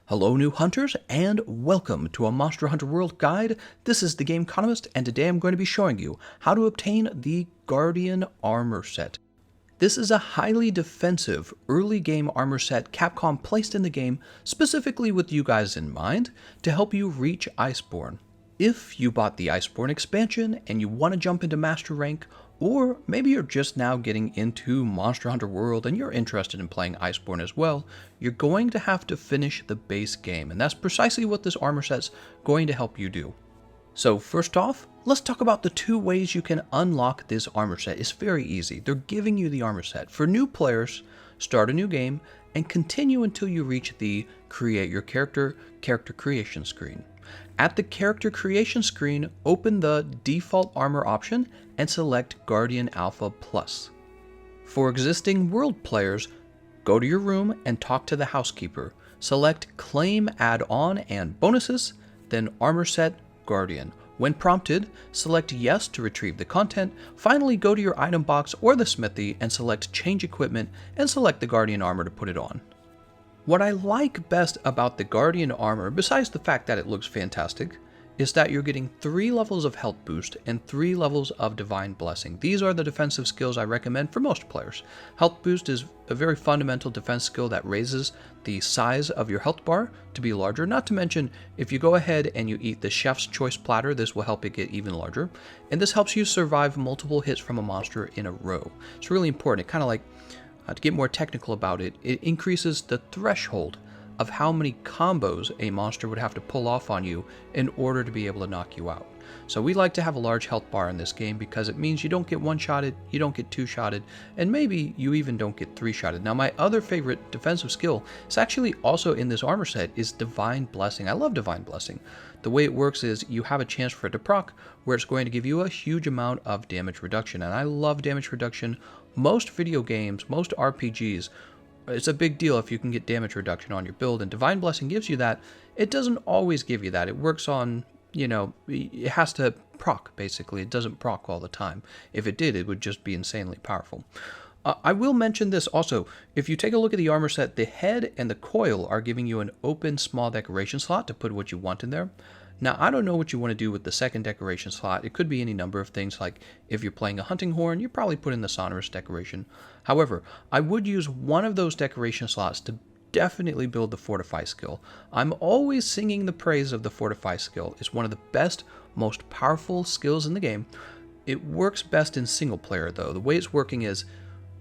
Hello new hunters, and welcome to a Monster Hunter World Guide. This is Thegameconomist, and today I'm going to be showing you how to obtain the Guardian Armor Set. This is a highly defensive early game armor set Capcom placed in the game specifically with you guys in mind to help you reach Iceborne. If you bought the Iceborne expansion and you want to jump into Master Rank, or maybe you're just now getting into Monster Hunter World and you're interested in playing Iceborne as well, you're going to have to finish the base game, and that's precisely what this armor set's going to help you do. So first off, let's talk about the two ways you can unlock this armor set. It's very easy. They're giving you the armor set. For new players, start a new game and continue until you reach the Create Your Character creation screen. At the character creation screen, open the default armor option and select Guardian Alpha Plus. For existing world players, go to your room and talk to the housekeeper. Select Claim Add-on and Bonuses, then Armor Set Guardian. When prompted, select Yes to retrieve the content. Finally, go to your item box or the smithy and select Change Equipment and select the Guardian Armor to put it on. What I like best about the Guardian Armor, besides the fact that it looks fantastic, is that you're getting 3 levels of health boost and 3 levels of Divine Blessing. These are the defensive skills I recommend for most players. Health boost is a very fundamental defense skill that raises the size of your health bar to be larger. Not to mention, if you go ahead and you eat the Chef's Choice platter, this will help it get even larger. And this helps you survive multiple hits from a monster in a row. It's really important. It kind of like, to get more technical about it, it increases the threshold of how many combos a monster would have to pull off on you in order to be able to knock you out. So we like to have a large health bar in this game because it means you don't get one-shotted, you don't get two-shotted, and maybe you even don't get three-shotted. Now my other favorite defensive skill is actually also in this armor set is Divine Blessing. I love Divine Blessing. The way it works is you have a chance for it to proc where it's going to give you a huge amount of damage reduction, and I love damage reduction. Most video games, most RPGs, it's a big deal if you can get damage reduction on your build, and Divine Blessing gives you that. It doesn't always give you that. It works on, it has to proc, basically. It doesn't proc all the time. If it did, it would just be insanely powerful. I will mention this also. If you take a look at the armor set, the head and the coil are giving you an open small decoration slot to put what you want in there. Now, I don't know what you want to do with the second decoration slot. It could be any number of things, like if you're playing a hunting horn, you probably put in the sonorous decoration. However, I would use one of those decoration slots to definitely build the Fortify skill. I'm always singing the praise of the Fortify skill. It's one of the best, most powerful skills in the game. It works best in single player, though. The way it's working is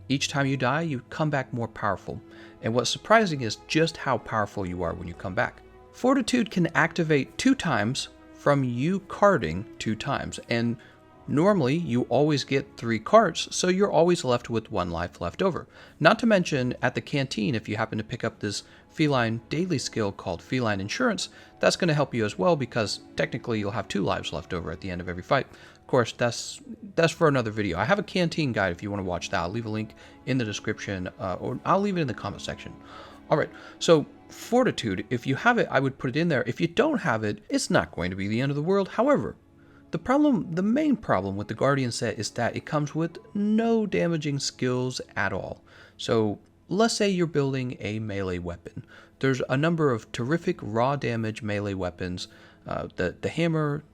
each time you die, you come back more powerful. And what's surprising is just how powerful you are when you come back. Fortitude can activate 2 times from you carding 2 times, and normally you always get 3 cards, so you're always left with 1 life left over. Not to mention, at the canteen, if you happen to pick up this feline daily skill called Feline Insurance, that's going to help you as well, because technically you'll have 2 lives left over at the end of every fight. Of course, that's for another video. I have a canteen guide if you want to watch that. I'll leave a link in the description, or I'll leave it in the comment section. Alright, so Fortitude, if you have it, I would put it in there. If you don't have it, it's not going to be the end of the world. However, the main problem with the Guardian set is that it comes with no damaging skills at all. So let's say you're building a melee weapon. There's a number of terrific raw damage melee weapons. The hammer,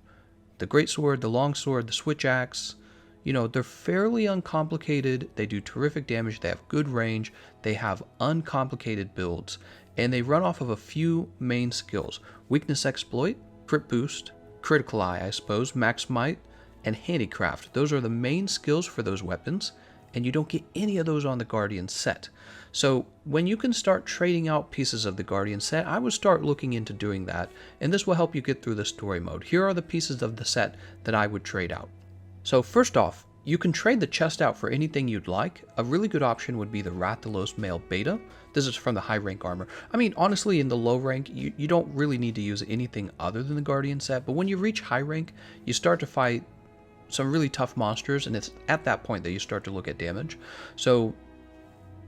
the greatsword, the longsword, the switch axe. They're fairly uncomplicated. They do terrific damage. They have good range. They have uncomplicated builds. And they run off of a few main skills: Weakness Exploit, Crit Boost, Critical Eye, I suppose, Max Might, and Handicraft. Those are the main skills for those weapons, and you don't get any of those on the Guardian set. So when you can start trading out pieces of the Guardian set, I would start looking into doing that, and this will help you get through the story mode. Here are the pieces of the set that I would trade out. So first off, you can trade the chest out for anything you'd like. A really good option would be the Rathalos Male Beta. This is from the high rank armor. I mean, honestly, in the low rank, you don't really need to use anything other than the Guardian set, but when you reach high rank, you start to fight some really tough monsters, and it's at that point that you start to look at damage. So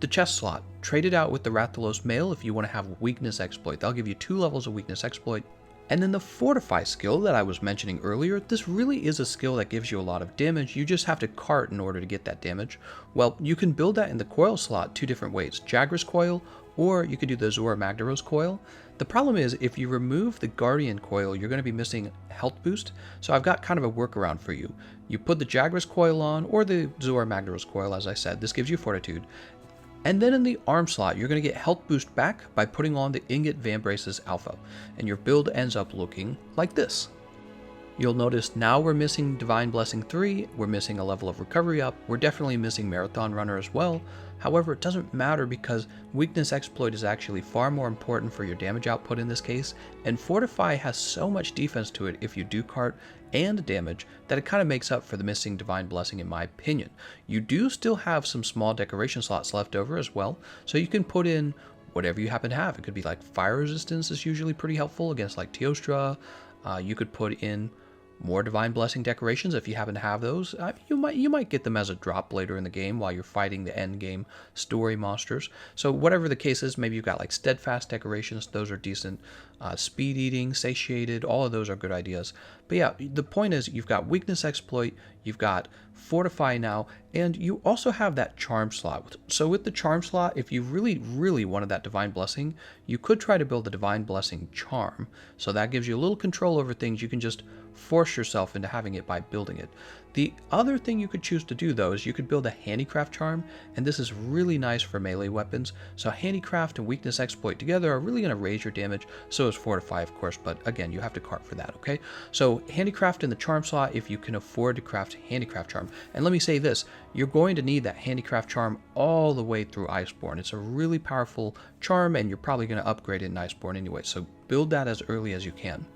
the chest slot, trade it out with the Rathalos Male if you want to have Weakness Exploit. They'll give you 2 levels of Weakness Exploit. And then the Fortify skill that I was mentioning earlier, this really is a skill that gives you a lot of damage. You just have to cart in order to get that damage. Well, you can build that in the coil slot two different ways, Jagras coil, or you could do the Zora Magdaros coil. The problem is if you remove the Guardian coil, you're going to be missing health boost. So I've got kind of a workaround for you. You put the Jagras coil on, or the Zora Magdaros coil, as I said. This gives you fortitude. And then in the arm slot, you're going to get health boost back by putting on the Ingot Vambrace's Alpha, and your build ends up looking like this. You'll notice now we're missing Divine Blessing 3, we're missing a level of recovery up, we're definitely missing Marathon Runner as well. However, it doesn't matter because Weakness Exploit is actually far more important for your damage output in this case, and Fortify has so much defense to it if you do cart and damage that it kind of makes up for the missing Divine Blessing in my opinion. You do still have some small decoration slots left over as well, so you can put in whatever you happen to have. It could be like Fire Resistance is usually pretty helpful against like Teostra. You could put in more Divine Blessing decorations if you happen to have those. You might get them as a drop later in the game while you're fighting the end game story monsters. So whatever the case is, maybe you've got like Steadfast decorations. Those are decent. Speed Eating, Satiated, all of those are good ideas. But yeah, the point is you've got Weakness Exploit, you've got Fortify now, and you also have that Charm slot. So with the Charm slot, if you really wanted that Divine Blessing, you could try to build the Divine Blessing Charm. So that gives you a little control over things. You can just force yourself into having it by building it. The other thing you could choose to do though is you could build a Handicraft charm, and this is really nice for melee weapons. So Handicraft and Weakness Exploit together are really going to raise your damage. So is Fortify, of course, but again, you have to cart for that, okay? So Handicraft in the charm slot if you can afford to craft Handicraft charm. And let me say this, you're going to need that Handicraft charm all the way through Iceborne. It's a really powerful charm, and you're probably going to upgrade it in Iceborne anyway, so build that as early as you can.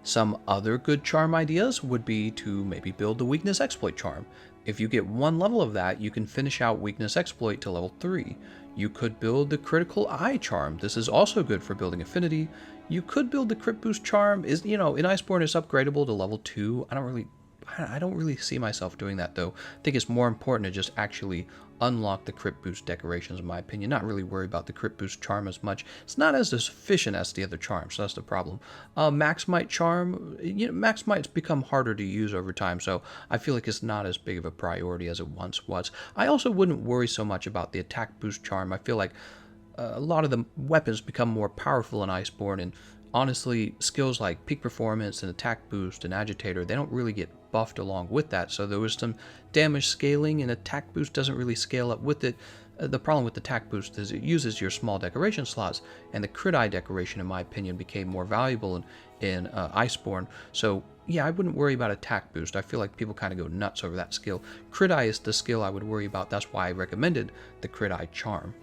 Some other good charm ideas would be to maybe build the Weakness Exploit charm. If you get one level of that, you can finish out Weakness Exploit to level 3. You could build the Critical Eye charm. This is also good for building affinity. You could build the Crit Boost charm. In Iceborne it's upgradable to level 2. I don't really see myself doing that though. I think it's more important to just actually unlock the Crit Boost decorations in my opinion. Not really worry about the Crit Boost charm as much. It's not as efficient as the other charms, so that's the problem. Max Might charm, Max Might's become harder to use over time, so I feel like it's not as big of a priority as it once was. I also wouldn't worry so much about the Attack Boost charm. I feel like a lot of the weapons become more powerful in Iceborne, and honestly, skills like Peak Performance and Attack Boost and Agitator, they don't really get buffed along with that. So there was some damage scaling, and Attack Boost doesn't really scale up with it. The problem with Attack Boost is it uses your small decoration slots, and the Crit Eye decoration, in my opinion, became more valuable in Iceborne. So yeah, I wouldn't worry about Attack Boost. I feel like people kind of go nuts over that skill. Crit Eye is the skill I would worry about. That's why I recommended the Crit Eye charm.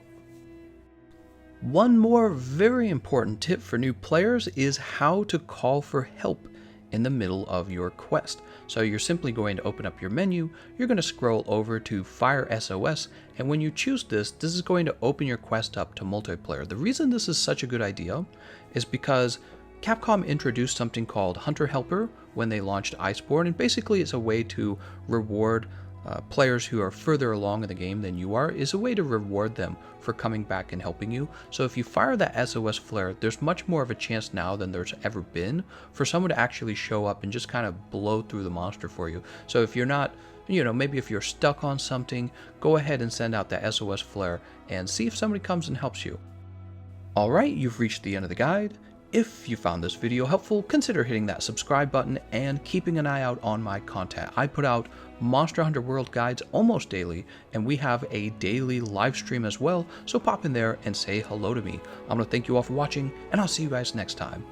One more very important tip for new players is how to call for help in the middle of your quest. So you're simply going to open up your menu, you're going to scroll over to Fire SOS, and when you choose this is going to open your quest up to multiplayer. The reason this is such a good idea is because Capcom introduced something called Hunter Helper when they launched Iceborne, and basically it's a way to reward players who are further along in the game than you are. Is a way to reward them for coming back and helping you. So if you fire that SOS flare, there's much more of a chance now than there's ever been for someone to actually show up and just kind of blow through the monster for you. So if you're not, maybe if you're stuck on something, go ahead and send out that SOS flare and see if somebody comes and helps you. Alright, you've reached the end of the guide. If you found this video helpful, consider hitting that subscribe button and keeping an eye out on my content. I put out Monster Hunter World guides almost daily, and we have a daily live stream as well, so pop in there and say hello to me. I'm going to thank you all for watching, and I'll see you guys next time.